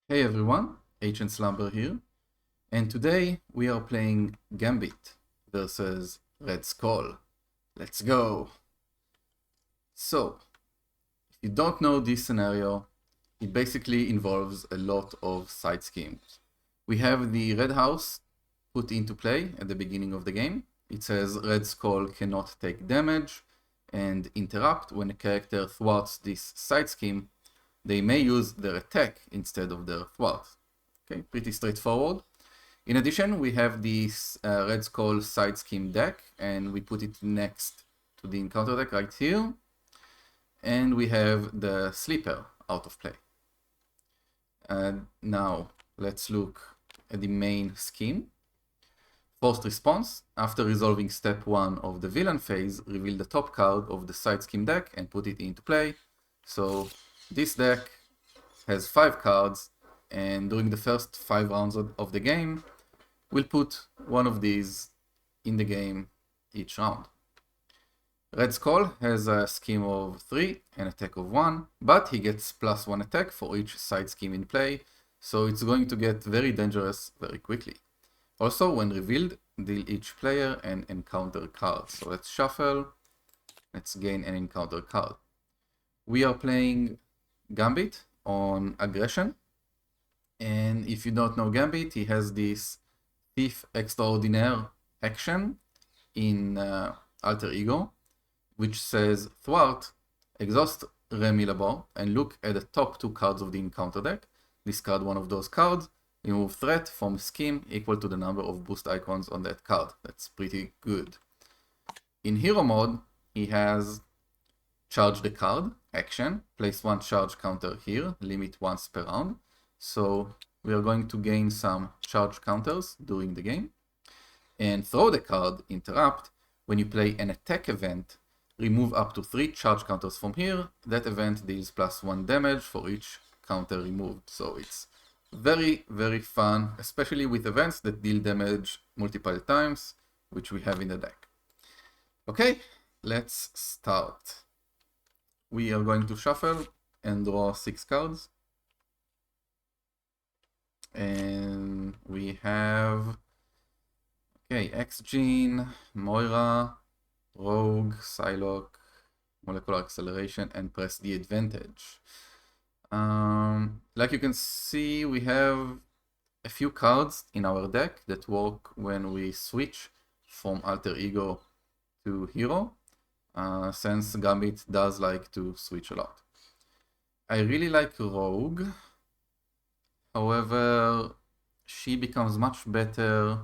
Hey everyone, Ancient Slumber here, and today we are playing Gambit versus Red Skull. Let's go! So, if you don't know this scenario, it basically involves a lot of side schemes. We have the Red House put into play at the beginning of the game. It says Red Skull cannot take damage and interrupt when a character thwarts this side scheme. They may use their attack instead of their thwart. Okay, pretty straightforward. In addition, we have this Red Skull side scheme deck, and we put it next to the encounter deck right here. And we have the sleeper out of play. Now, let's look at the main scheme. Forced response. After resolving step 1 of the villain phase, reveal the top card of the side scheme deck and put it into play. So this deck has 5 cards, and during the first 5 rounds of the game, we'll put one of these in the game each round. Red Skull has a scheme of 3 and attack of 1, but he gets +1 attack for each side scheme in play, so it's going to get very dangerous very quickly. Also, when revealed, deal each player an encounter card. So let's shuffle, let's gain an encounter card. We are playing Gambit on aggression, and if you don't know Gambit, he has this Thief Extraordinaire action in Alter Ego, which says thwart, exhaust Remy Labor, and look at the top 2 cards of the encounter deck. Discard one of those cards, remove threat from scheme equal to the number of boost icons on that card. That's pretty good. In hero mode, he has charge the card, action, place 1 charge counter here, limit once per round. So we are going to gain some charge counters during the game. And throw the card, interrupt, when you play an attack event, remove up to 3 charge counters from here. That event deals +1 damage for each counter removed. So it's very, very fun, especially with events that deal damage multiple times, which we have in the deck. Okay, let's start. We are going to shuffle and draw 6 cards. And we have, okay, X-Gene, Moira, Rogue, Psylocke, Molecular Acceleration, and press the advantage. Like you can see, we have a few cards in our deck that work when we switch from Alter Ego to Hero, since Gambit does like to switch a lot. I really like Rogue. However, she becomes much better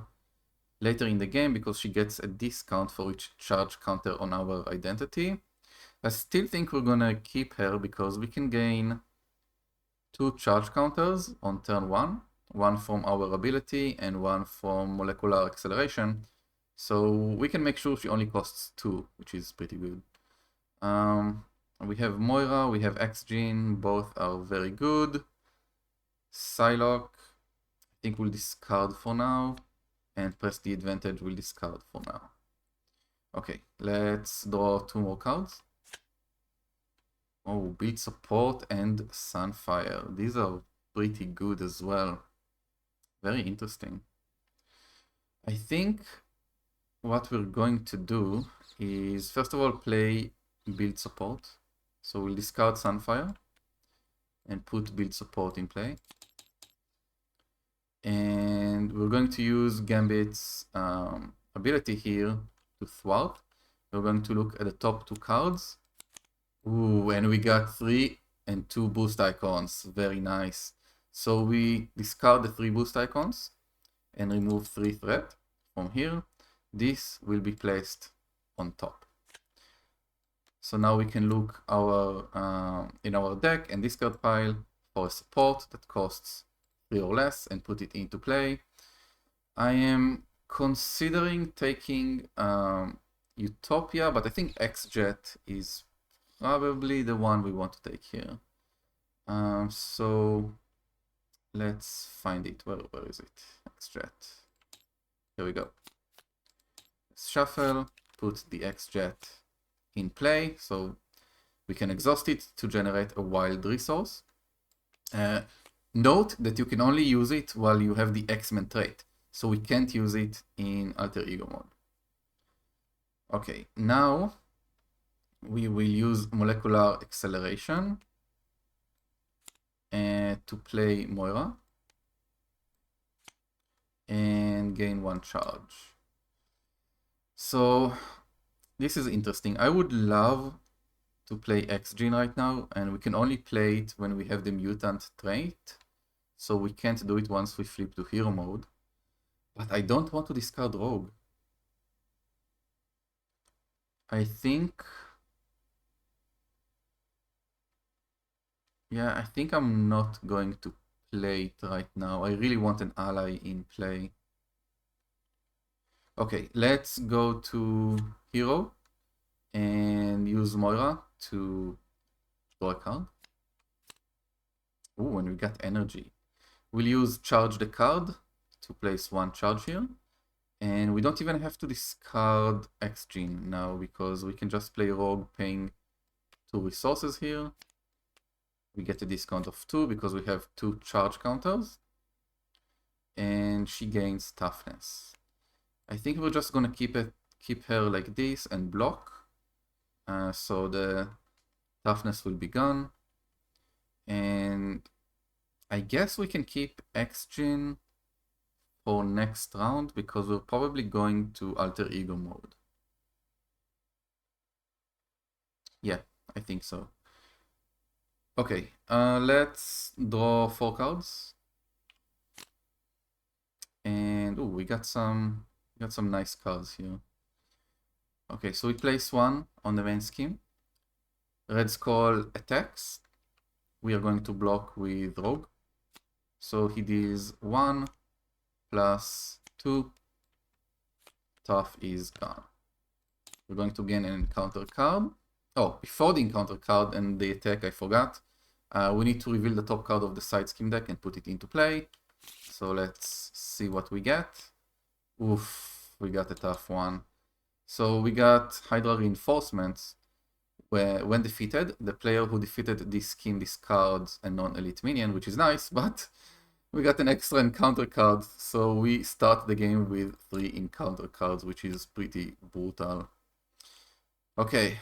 later in the game because she gets a discount for each charge counter on our identity. I still think we're gonna keep her because we can gain 2 charge counters on turn 1, one from our ability and one from molecular acceleration. So we can make sure she only costs 2, which is pretty good. We have Moira, we have X-Gene, both are very good. Psylocke, I think we'll discard for now, and press the advantage, we'll discard for now. Okay, let's draw 2 more cards. Oh, build support and Sunfire. These are pretty good as well. Very interesting. I think what we're going to do is, first of all, play build support. So we'll discard Sunfire and put build support in play. And we're going to use Gambit's ability here to thwart. We're going to look at the top 2 cards. Ooh, and we got 3 and 2 boost icons. Very nice. So we discard the 3 boost icons and remove 3 threat from here. This will be placed on top. So now we can look in our deck and discard pile for a support that costs 3 or less and put it into play. I am considering taking Utopia, but I think X-Jet is probably the one we want to take here. So let's find it. Where is it? X-Jet. Here we go. Let's shuffle, put the X-Jet in play, so we can exhaust it to generate a wild resource. Note that you can only use it while you have the X-Men trait, so we can't use it in alter ego mode. Okay, now we will use molecular acceleration to play Moira and gain 1 charge. So this is interesting. I would love to play X-Gene right now, and we can only play it when we have the mutant trait, so we can't do it once we flip to hero mode. But I don't want to discard Rogue. I think... yeah, I think I'm not going to play it right now. I really want an ally in play. Okay, let's go to hero and use Moira to draw a card. Ooh, and we got energy. We'll use charge the card to place 1 charge here. And we don't even have to discard X-Gene now, because we can just play Rogue paying 2 resources here. We get a discount of 2 because we have 2 charge counters. And she gains toughness. I think we're just gonna keep her like this and block. So the toughness will be gone. And I guess we can keep X-Gene for next round, because we're probably going to alter ego mode. Yeah, I think so. Okay, let's draw 4 cards. And ooh, we got some nice cards here. Okay, so we place 1 on the main scheme. Red Skull attacks. We are going to block with Rogue. So he deals 1 plus 2. Tough is gone. We're going to gain an encounter card. Oh, before the encounter card and the attack, I forgot. We need to reveal the top card of the side scheme deck and put it into play. So let's see what we get. Oof, we got a tough one. So we got Hydra Reinforcements. Where, when defeated, the player who defeated this scheme discards a non-elite minion, which is nice, but we got an extra encounter card, so we start the game with 3 encounter cards, which is pretty brutal. Okay,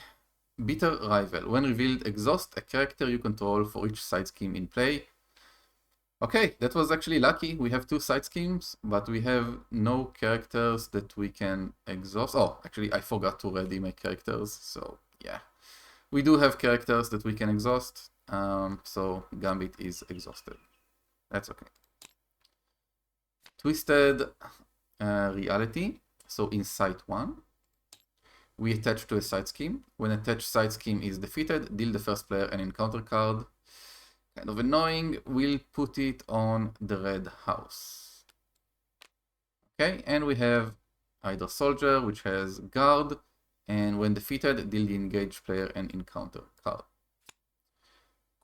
Bitter Rival. When revealed, exhaust a character you control for each side scheme in play. Okay, that was actually lucky. We have 2 side schemes, but we have no characters that we can exhaust. Oh, actually, I forgot to ready my characters, so yeah. We do have characters that we can exhaust, so Gambit is exhausted. That's okay. Twisted Reality. So in site 1, we attach to a side scheme. When attached side scheme is defeated, deal the first player an encounter card. Kind of annoying. We'll put it on the red house. Okay, and we have Hydra Soldier, which has guard. And when defeated, deal the engaged player an encounter card.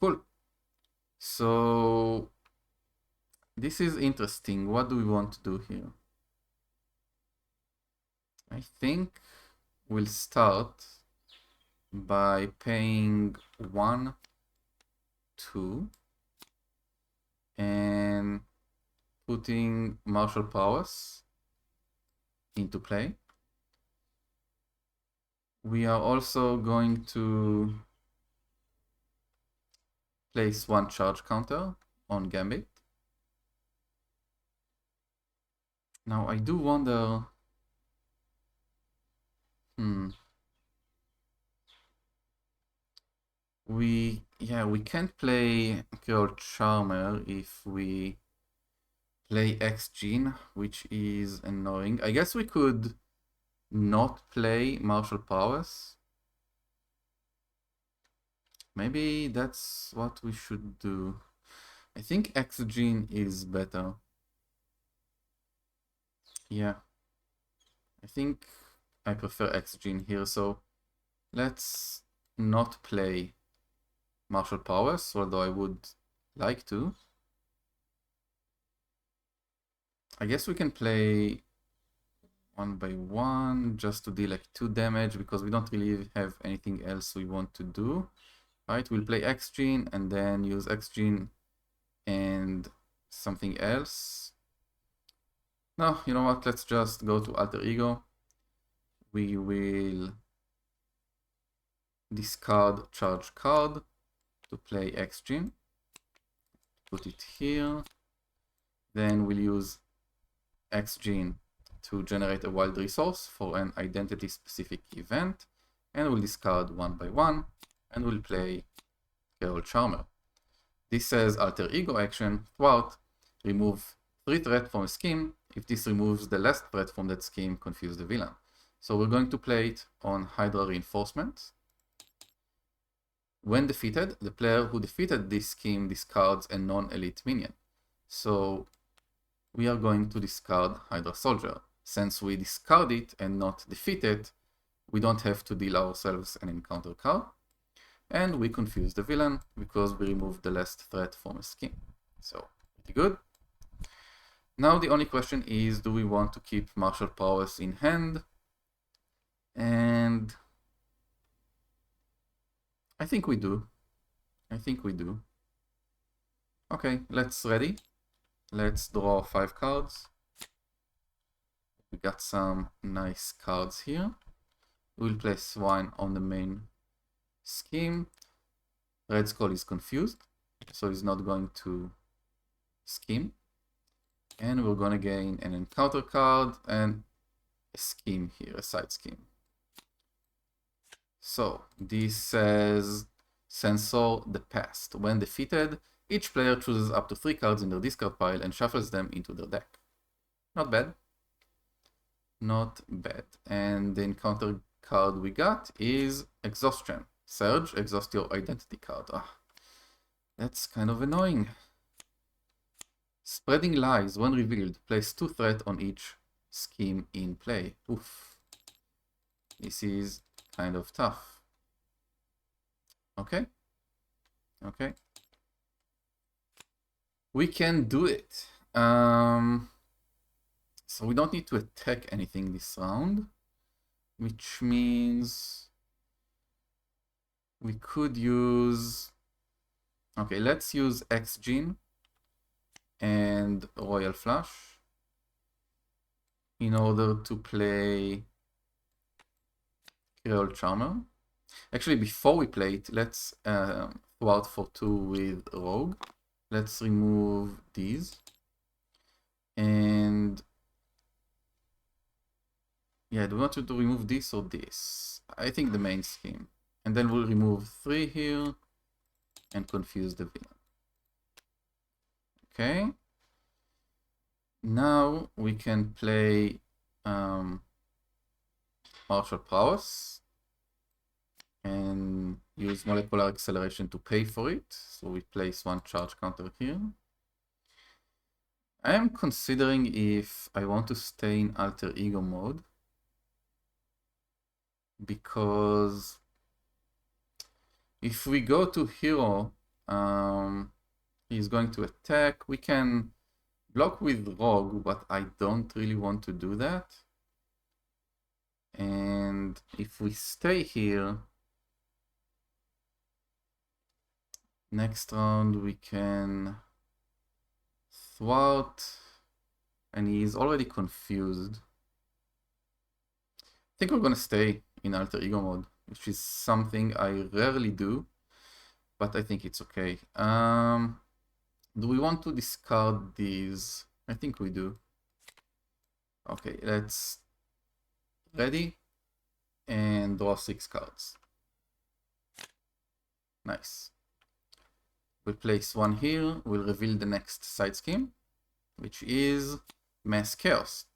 Cool. So this is interesting. What do we want to do here? I think we'll start by paying 1, 2, and putting martial prowess into play. We are also going to place 1 charge counter on Gambit. Now I do wonder... We can't play Girl Charmer if we play X-Gene, which is annoying. I guess we could not play martial prowess. Maybe that's what we should do. I think X-Gene is better. Yeah. I think I prefer X-Gene here, so let's not play martial prowess, although I would like to. I guess we can play 1 by 1 just to deal like 2 damage, because we don't really have anything else we want to do. Right, we'll play X-Gene and then use X-Gene and something else. No, you know what? Let's just go to alter ego. We will discard charge card to play X gene. Put it here. Then we'll use X gene to generate a wild resource for an identity specific event, and we'll discard one by one, and we'll play Carol Charmer. This says alter ego action throughout, remove 3 threat from a scheme. If this removes the last threat from that scheme, confuse the villain. So we're going to play it on Hydra Reinforcement. When defeated, the player who defeated this scheme discards a non-elite minion. So we are going to discard Hydra Soldier. Since we discard it and not defeat it, we don't have to deal ourselves an encounter card. And we confuse the villain because we removed the last threat from a scheme. So, pretty good. Now the only question is, do we want to keep Martial Prowess in hand? And I think we do. Okay, let's ready. Let's draw 5 cards. We got some nice cards here. We'll place one on the main scheme. Red Skull is confused, so he's not going to scheme. And we're going to gain an encounter card and a scheme here, a side scheme. So this says Censor the Past. When defeated, each player chooses up to 3 cards in their discard pile and shuffles them into their deck. Not bad. Not bad. And the encounter card we got is Exhaustion. Surge, exhaust your identity card. That's kind of annoying. Spreading Lies. When revealed, place 2 threat on each scheme in play. Oof. This is kind of tough. Okay. We can do it. So we don't need to attack anything this round, which means we could use... Okay, let's use X Gene and Royal Flush in order to play Creole Charmer. Actually, before we play it, let's throw out for 2 with Rogue. Let's remove these. And yeah, do we want to remove this or this? I think the main scheme. And then we'll remove 3 here and confuse the villain. Okay. Now we can play Martial Prowess and use Molecular Acceleration to pay for it. So we place 1 charge counter here. I am considering if I want to stay in alter ego mode, because if we go to hero, he's going to attack. We can block with Rogue, but I don't really want to do that. And if we stay here, next round we can thwart, and he is already confused. I think we're gonna stay in alter ego mode, which is something I rarely do, but I think it's okay. Do we want to discard these? I think we do. Okay, let's ready and draw 6 cards. Nice. We'll place 1 here. We'll reveal the next side scheme, which is Mass Chaos.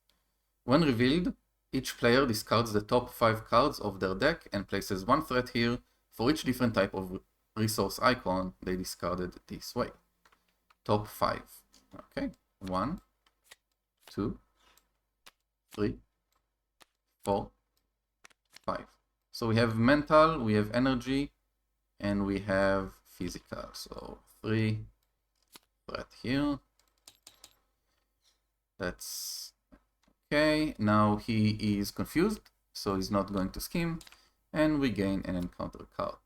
When revealed, each player discards the top 5 cards of their deck and places 1 threat here for each different type of resource icon they discarded this way. Top 5. Okay, 1, 2, 3, 4, 5. So we have mental, we have energy, and we have physical. So 3 threat here. That's okay. Now he is confused, so he's not going to scheme, and we gain an encounter card.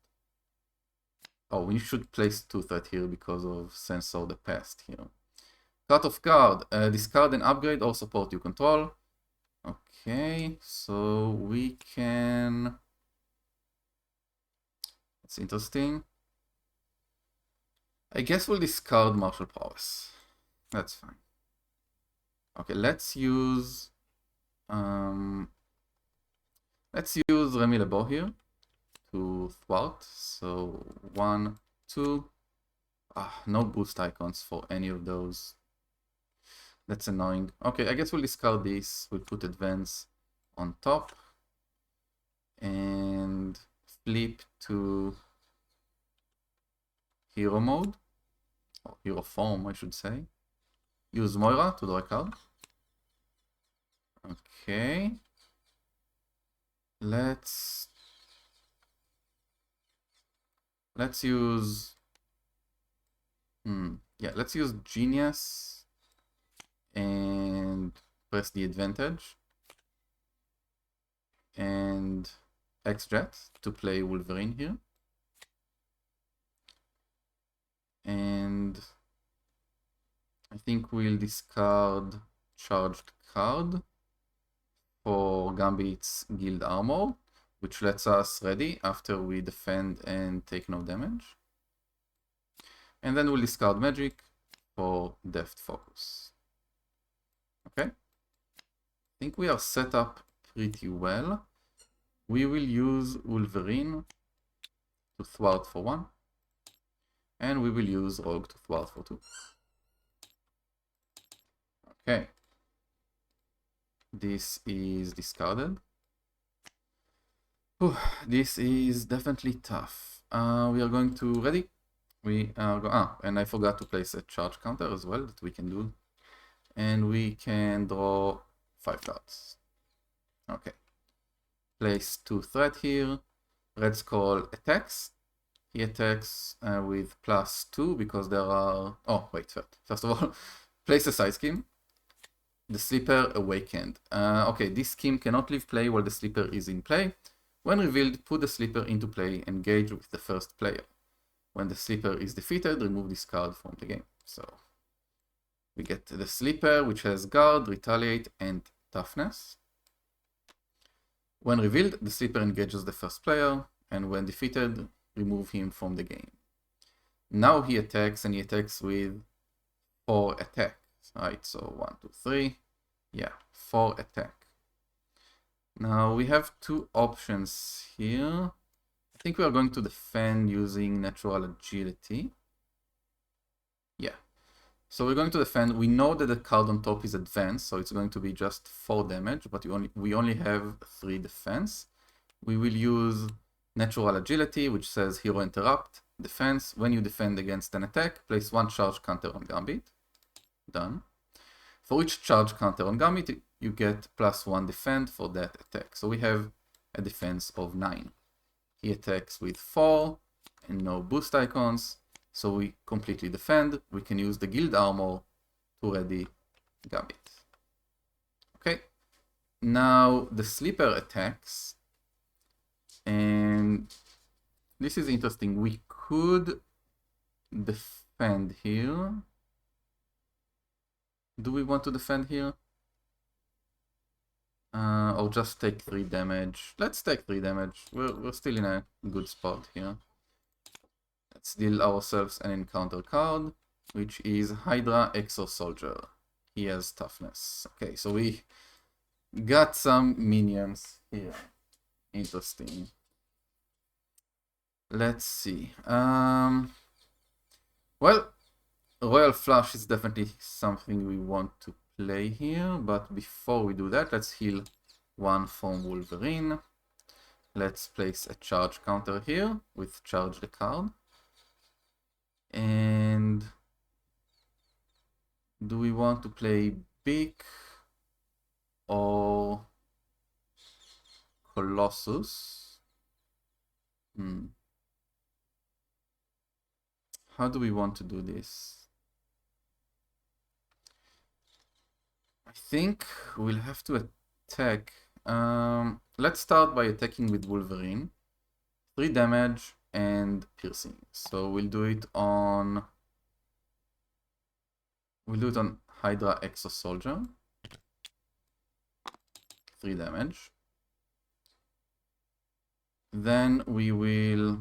Oh, we should place 2 threat here because of Censor the Past here. Cut off card. Discard and upgrade or support you control. Okay, so we can... It's interesting. I guess we'll discard Martial Prowess. That's fine. Okay, let's use Remy LeBeau here to thwart. So 1, 2. No boost icons for any of those. That's annoying. Okay, I guess we'll discard this. We'll put advance on top and flip to hero mode, or hero form, I should say. Use Moira to draw a card. Okay. Let's use let's use Genius and press the advantage and X-Jet to play Wolverine here. And I think we'll discard charged card for Gambit's Guild Armor, which lets us ready after we defend and take no damage. And then we'll discard Magic for Deft Focus. Okay. I think we are set up pretty well. We will use Wolverine to thwart for 1. And we will use Rogue to thwart for 2. Okay. This is discarded. Whew, this is definitely tough. We are going to ready. We are and I forgot to place a charge counter as well that we can do. And we can draw 5 cards. Okay. Place 2 threat here. Red Skull attacks. He attacks with +2 because there are... Oh, wait, first of all, place a side scheme. The Sleeper Awakened. Okay, this scheme cannot leave play while the Sleeper is in play. When revealed, put the Sleeper into play, engage with the first player. When the Sleeper is defeated, remove this card from the game. So, we get the Sleeper, which has Guard, Retaliate, and Toughness. When revealed, the Sleeper engages the first player, and when defeated, remove him from the game. Now he attacks, and he attacks with 4 attacks. Right, so 1, 2, 3. Yeah, 4 attack. Now we have 2 options here. I think we are going to defend using Natural Agility. Yeah. So we're going to defend. We know that the card on top is advanced, so it's going to be just 4 damage, but we only have 3 defense. We will use Natural Agility, which says Hero Interrupt, Defense. When you defend against an attack, place 1 charge counter on Gambit. Done. For each charge counter on Gambit, you get +1 defend for that attack. So we have a defense of 9. He attacks with 4 and no boost icons. So we completely defend. We can use the Guild Armor to ready Gambit. Okay. Now the Sleeper attacks. And this is interesting. We could defend here. Do we want to defend here? Or just take 3 damage? Let's take 3 damage. We're still in a good spot here. Let's deal ourselves an encounter card, which is Hydra Exo Soldier. He has toughness. Okay, so we got some minions here. Interesting. Let's see. Well, Royal Flush is definitely something we want to play here, but before we do that, let's heal 1 from Wolverine. Let's place a charge counter here with charge the card. And do we want to play Beak or Colossus? How do we want to do this? I think we'll have to attack. Let's start by attacking with Wolverine. 3 damage and piercing. So we'll do it on Hydra Exo Soldier. 3 damage. Then we will,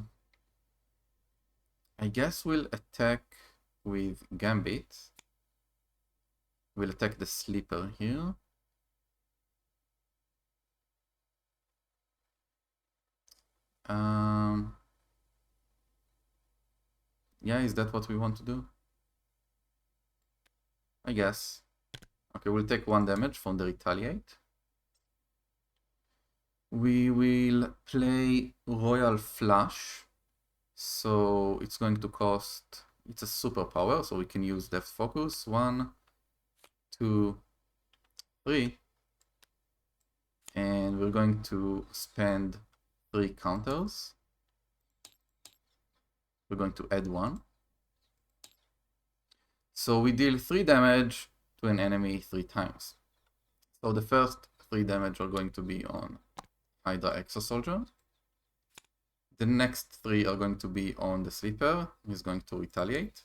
I guess we'll attack with Gambit. We'll attack the sleeper here. Yeah, is that what we want to do? I guess. Okay, we'll take 1 damage from the retaliate. We will play Royal Flush. So it's going to cost, it's a superpower, so we can use Depth Focus. 1, 2, 3. And we're going to spend 3 counters. We're going to add 1. So we deal 3 damage to an enemy 3 times. So the first 3 damage are going to be on Hydra Exo Soldier. The next 3 are going to be on the sleeper. He's going to retaliate.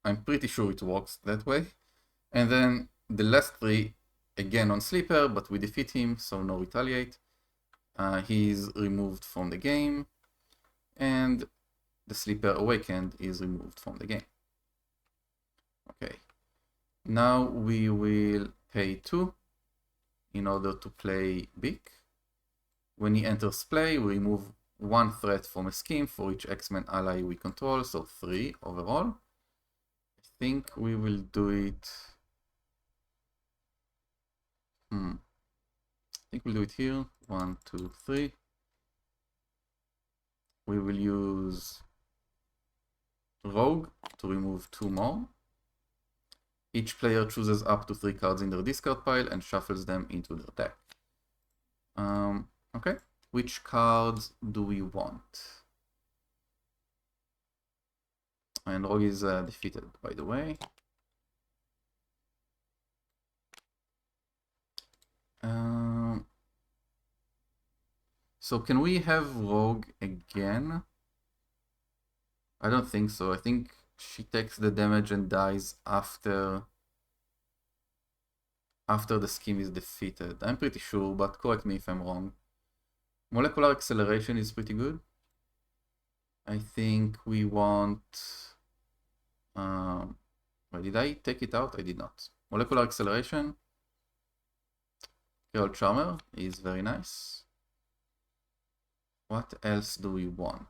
I'm pretty sure it works that way. And then the last 3 again on sleeper, but we defeat him, so no retaliate. He's removed from the game, and the sleeper awakened is removed from the game. Okay, now we will pay 2 in order to play Beak. When he enters play, we remove 1 threat from a scheme for each X-Men ally we control, so 3 overall. I think we will do it. I think we'll do it here. 1, 2, 3. We will use Rogue to remove 2 more. Each player chooses up to 3 cards in their discard pile and shuffles them into their deck. Okay, which cards do we want? And Rogue is defeated, by the way. So can we have Rogue again? I don't think so. I think she takes the damage and dies after the scheme is defeated. I'm pretty sure, but correct me if I'm wrong. Molecular acceleration is pretty good. I think we want... did I take it out? I did not. Molecular acceleration. Carol Charmer is very nice. What else do we want?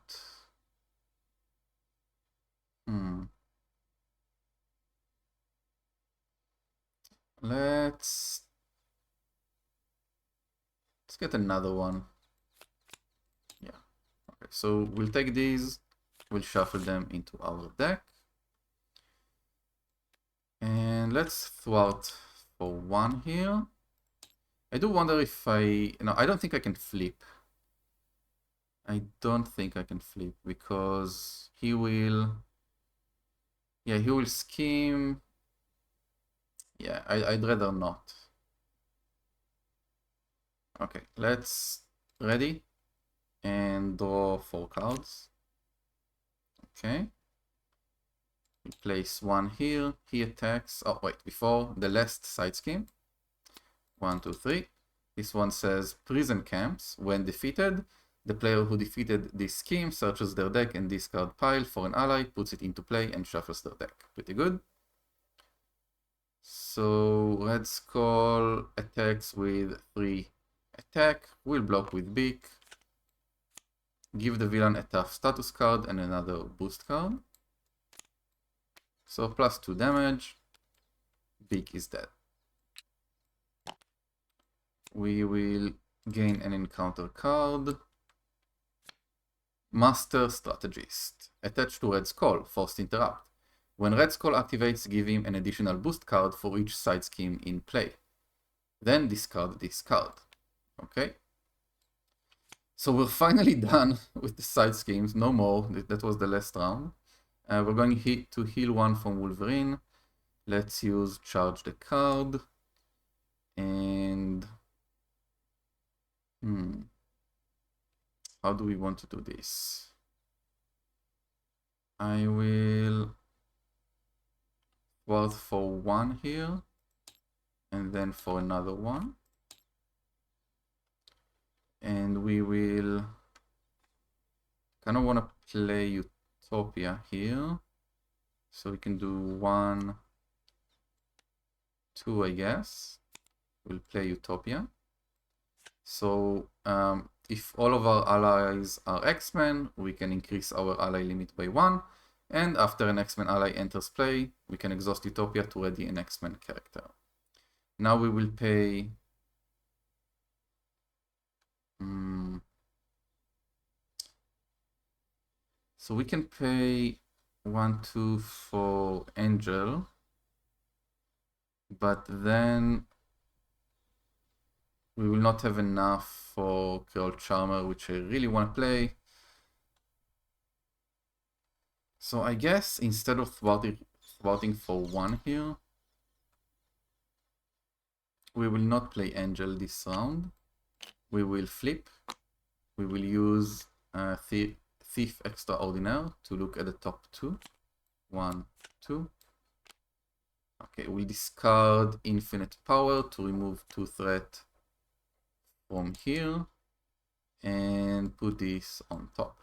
Let's get another one. Yeah. Okay, so we'll take these, we'll shuffle them into our deck. And let's thwart for 1 here. I do wonder if no, I don't think I can flip. I don't think I can flip because he will... Yeah, he will scheme. Yeah, I'd rather not. Okay, let's ready and draw 4 cards. Okay. We place 1 here. He attacks. Oh, wait, before the last side scheme. 1, 2, 3. This one says prison camps. When defeated, the player who defeated this scheme searches their deck and discard pile for an ally, puts it into play, and shuffles their deck. Pretty good. So Red Skull attacks with 3 attack. We'll block with Beak. Give the villain a tough status card and another boost card. So plus 2 damage. Beak is dead. We will gain an encounter card. Master Strategist. Attached to Red Skull, Forced Interrupt. When Red Skull activates, give him an additional boost card for each side scheme in play. Then discard this card. Okay. So we're finally done with the side schemes. No more. That was the last round. We're going to heal 1 from Wolverine. Let's use Charge the card. And... how do we want to do this? I will thwart for one here, and then for another one. And we will kind of want to play Utopia here. So we can do 1, 2, I guess. We'll play Utopia. So if all of our allies are X-Men, we can increase our ally limit by 1. And after an X-Men ally enters play, we can exhaust Utopia to ready an X-Men character. Now we will pay... So we can pay 1, 2 for Angel. But then we will not have enough for Creole Charmer, which I really want to play. So I guess instead of thwarting for 1 here, we will not play Angel this round. We will flip. We will use Thief Extraordinaire to look at the top 2. 1, 2. Okay, we'll discard Infinite Power to remove 2 threat from here and put this on top.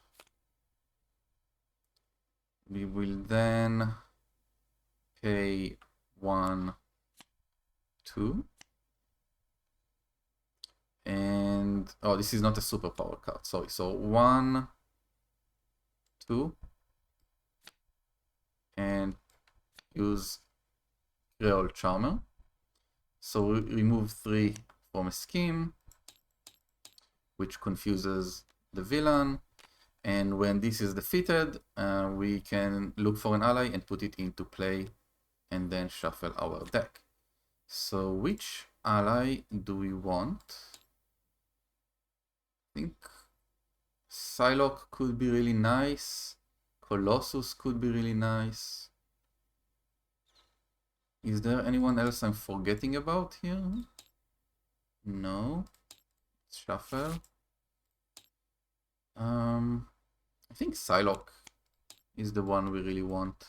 We will then pay 1, 2. And, oh, this is not a superpower card, sorry. So 1, 2. And use Creole Charmer. So we remove 3 from a scheme, which confuses the villain. And when this is defeated, we can look for an ally and put it into play and then shuffle our deck. So which ally do we want? I think Psylocke could be really nice. Colossus could be really nice. Is there anyone else I'm forgetting about here? No. Shuffle. I think Psylocke is the one we really want.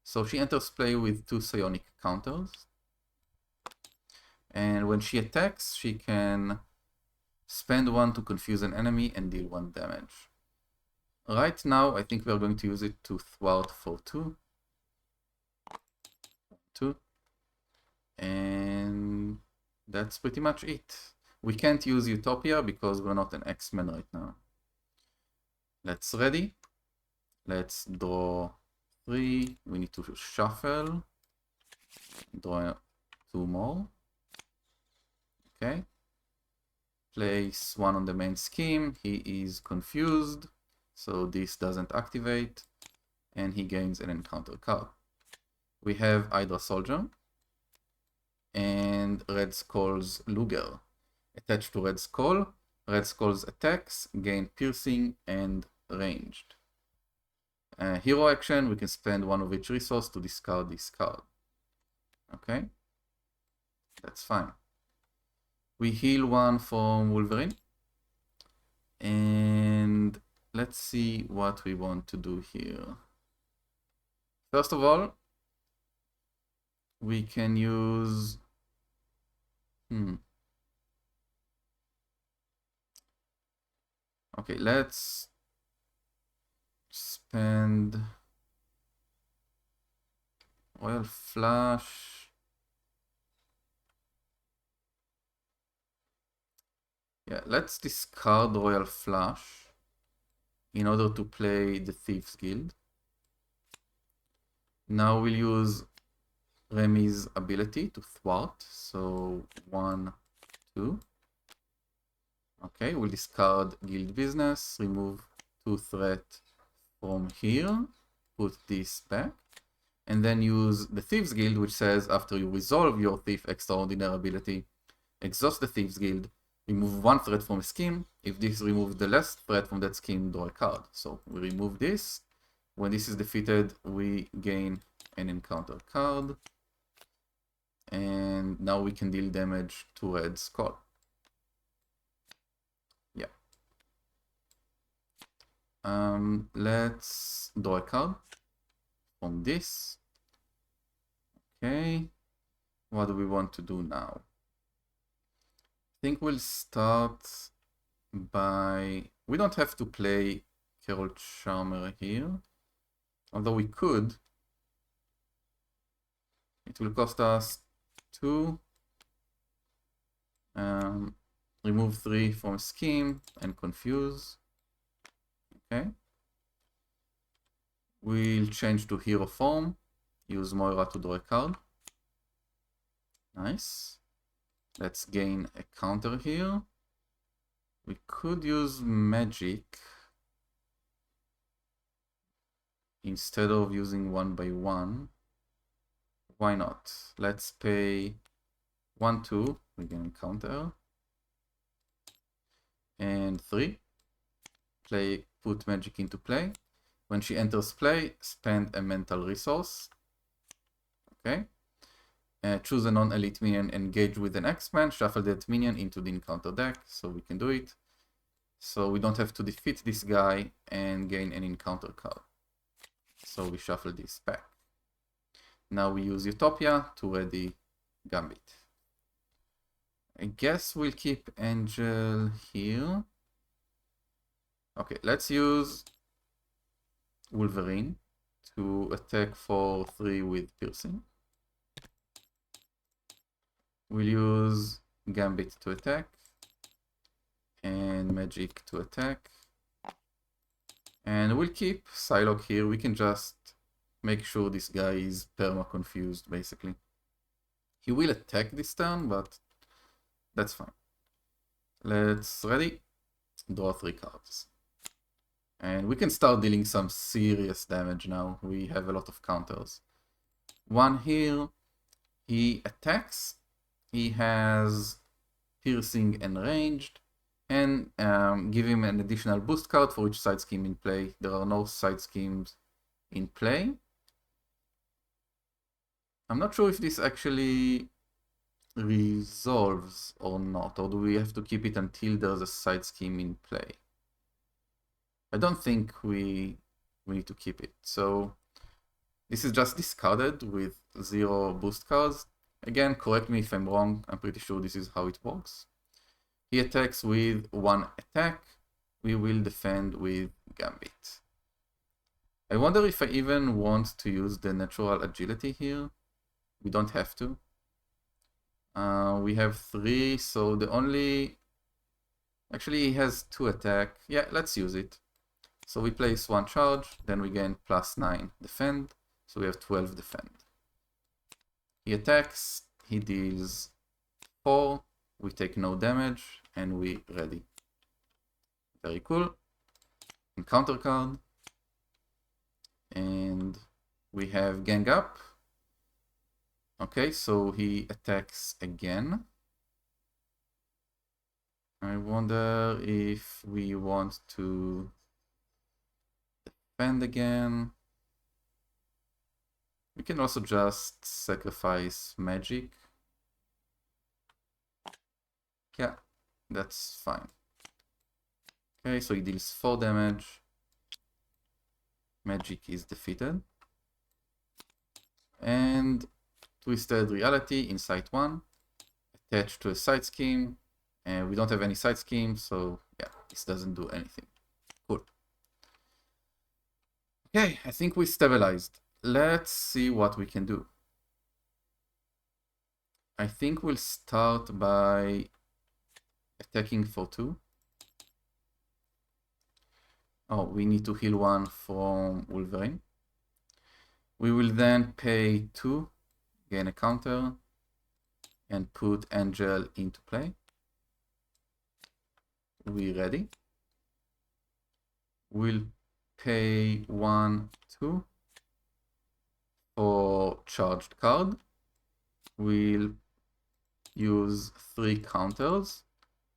So she enters play with 2 psionic counters. And when she attacks, she can spend 1 to confuse an enemy and deal 1 damage. Right now, I think we are going to use it to thwart for 2. 2. And that's pretty much it. We can't use Utopia because we're not an X-Men right now. Let's ready. Let's draw 3. We need to shuffle. Draw 2 more. Okay. Place 1 on the main scheme. He is confused, so this doesn't activate, and he gains an encounter card. We have Hydra Soldier and Red Skull's Luger. Attached to Red Skull, Red Skull's attacks gain piercing and ranged. Hero action, we can spend 1 of each resource to discard this card. Okay, that's fine. We heal 1 from Wolverine. And let's see what we want to do here. First of all, we can use... Okay, let's spend Royal Flush. Yeah, let's discard Royal Flush in order to play the Thieves Guild. Now we'll use Remy's ability to thwart. So 1, 2. Okay, we'll discard Guild Business, remove 2 threat from here, put this back, and then use the Thieves Guild, which says after you resolve your Thief Extraordinary ability, exhaust the Thieves Guild, remove 1 threat from a scheme. If this removes the last threat from that scheme, draw a card. So we remove this. When this is defeated, we gain an encounter card. And now we can deal damage to Red Skull. Yeah. Let's draw a card from this. Okay, what do we want to do now? I think we'll start by... We don't have to play Carol Charmer here, although we could. It will cost us 2. Remove 3 from scheme and confuse. Okay. We'll change to hero form. Use Moira to draw a card. Nice. Let's gain a counter here. We could use magic instead of using 1 by 1. Why not? Let's pay 1, 2. We gain counter. And 3. Put magic into play. When she enters play, spend a mental resource. Okay. Choose a non-elite minion, engage with an X-Man, shuffle that minion into the encounter deck, so we can do it. So we don't have to defeat this guy and gain an encounter card. So we shuffle this back. Now we use Utopia to ready Gambit. I guess we'll keep Angel here. Okay, let's use Wolverine to attack for 3 with piercing. We'll use Gambit to attack and Magic to attack. And we'll keep Psylocke here. We can just make sure this guy is perma-confused, basically. He will attack this turn, but that's fine. Let's ready. Draw 3 cards. And we can start dealing some serious damage now. We have a lot of counters. 1 here. He attacks. He has piercing and ranged, and give him an additional boost card for each side scheme in play. There are no side schemes in play. I'm not sure if this actually resolves or not, or do we have to keep it until there's a side scheme in play? I don't think we need to keep it. So this is just discarded with 0 boost cards. Again, correct me if I'm wrong. I'm pretty sure this is how it works. He attacks with 1 attack. We will defend with Gambit. I wonder if I even want to use the natural agility here. We don't have to. We have 3, so the only... Actually, he has 2 attack. Yeah, let's use it. So we place 1 charge, then we gain +9 defend. So we have 12 defend. He attacks, he deals 4, we take no damage, and we ready. Very cool. Encounter card. And we have gang up. Okay, so he attacks again. I wonder if we want to defend again. We can also just sacrifice magic. Yeah, that's fine. Okay, so he deals 4 damage. Magic is defeated. And Twisted Reality, Insight 1. Attached to a side scheme. And we don't have any side scheme, so yeah, this doesn't do anything. Cool. Okay, I think we stabilized. Let's see what we can do. I think we'll start by attacking for 2. Oh, we need to heal 1 from Wolverine. We will then pay 2, gain a counter, and put Angel into play. We ready. We'll pay 1, 2 for charged card. We'll use 3 counters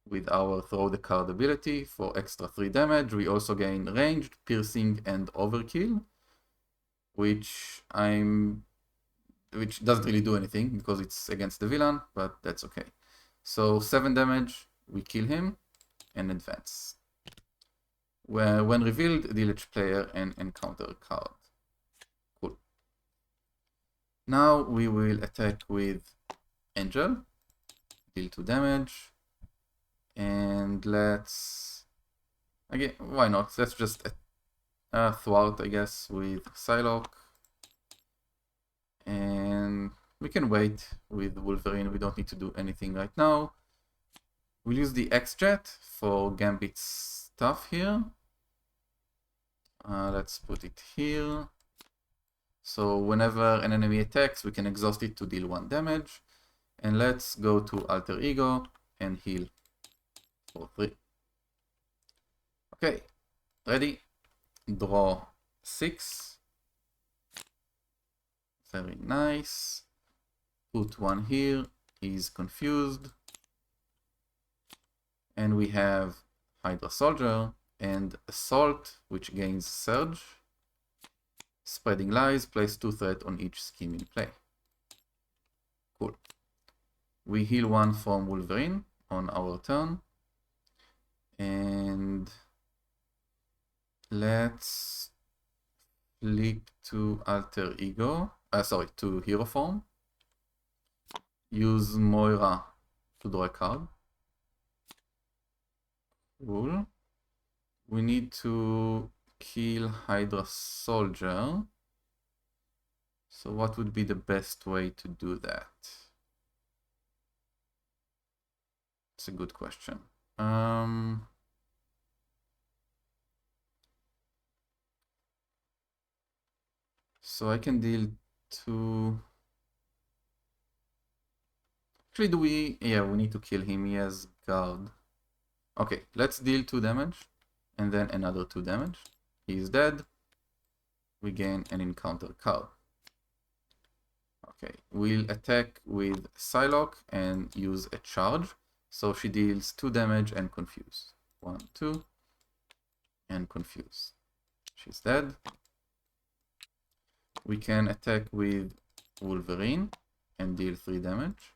with our throw the card ability for extra 3 damage. We also gain ranged, piercing, and overkill, which doesn't really do anything because it's against the villain, but that's okay. So 7 damage, we kill him and advance. When revealed, deal each player an encounter card. Cool. Now we will attack with Angel, deal 2 damage, and let's, again, why not? Let's just thwart, I guess, with Psylocke, and we can wait with Wolverine. We don't need to do anything right now. We'll use the X-Jet for Gambit's stuff here. Let's put it here. So whenever an enemy attacks, we can exhaust it to deal 1 damage. And let's go to Alter Ego and heal for 3. Okay, ready? Draw 6. Very nice. Put 1 here. He's confused. And we have Hydra Soldier and Assault, which gains Surge. Spreading Lies, place 2 threat on each scheme in play. Cool. We heal 1 from Wolverine on our turn. And let's flip to Alter Ego. To Hero Form. Use Moira to draw a card. Cool. We need to kill Hydra Soldier. So what would be the best way to do that? It's a good question. So I can deal 2. Actually, yeah, we need to kill him. He has guard. Okay, let's deal 2 damage and then another 2 damage. He is dead. We gain an encounter card. Okay, we'll attack with Psylocke and use a charge. So she deals 2 damage and confuse. 1, 2, and confuse. She's dead. We can attack with Wolverine and deal 3 damage.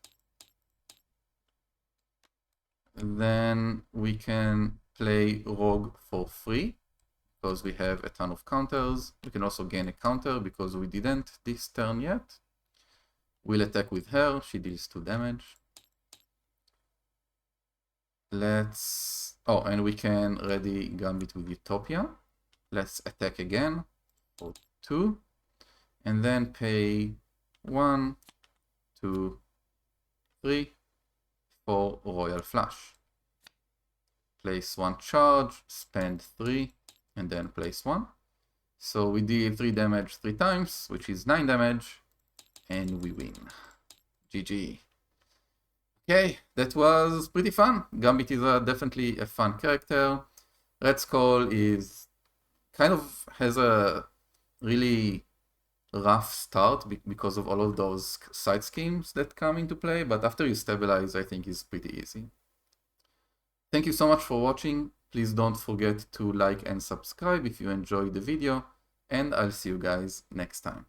Then we can play Rogue for free because we have a ton of counters. We can also gain a counter because we didn't this turn yet. We'll attack with her. She deals 2 damage. And we can ready Gambit with Utopia. Let's attack again for 2. And then pay 1, 2, 3 for Royal Flush. Place 1 charge, spend 3, and then place 1. So we deal 3 damage 3 times, which is 9 damage, and we win. GG. Okay, that was pretty fun. Gambit is definitely a fun character. Red Skull has a really rough start because of all of those side schemes that come into play, but after you stabilize, I think it's pretty easy. Thank you so much for watching. Please don't forget to like and subscribe if you enjoyed the video, and I'll see you guys next time.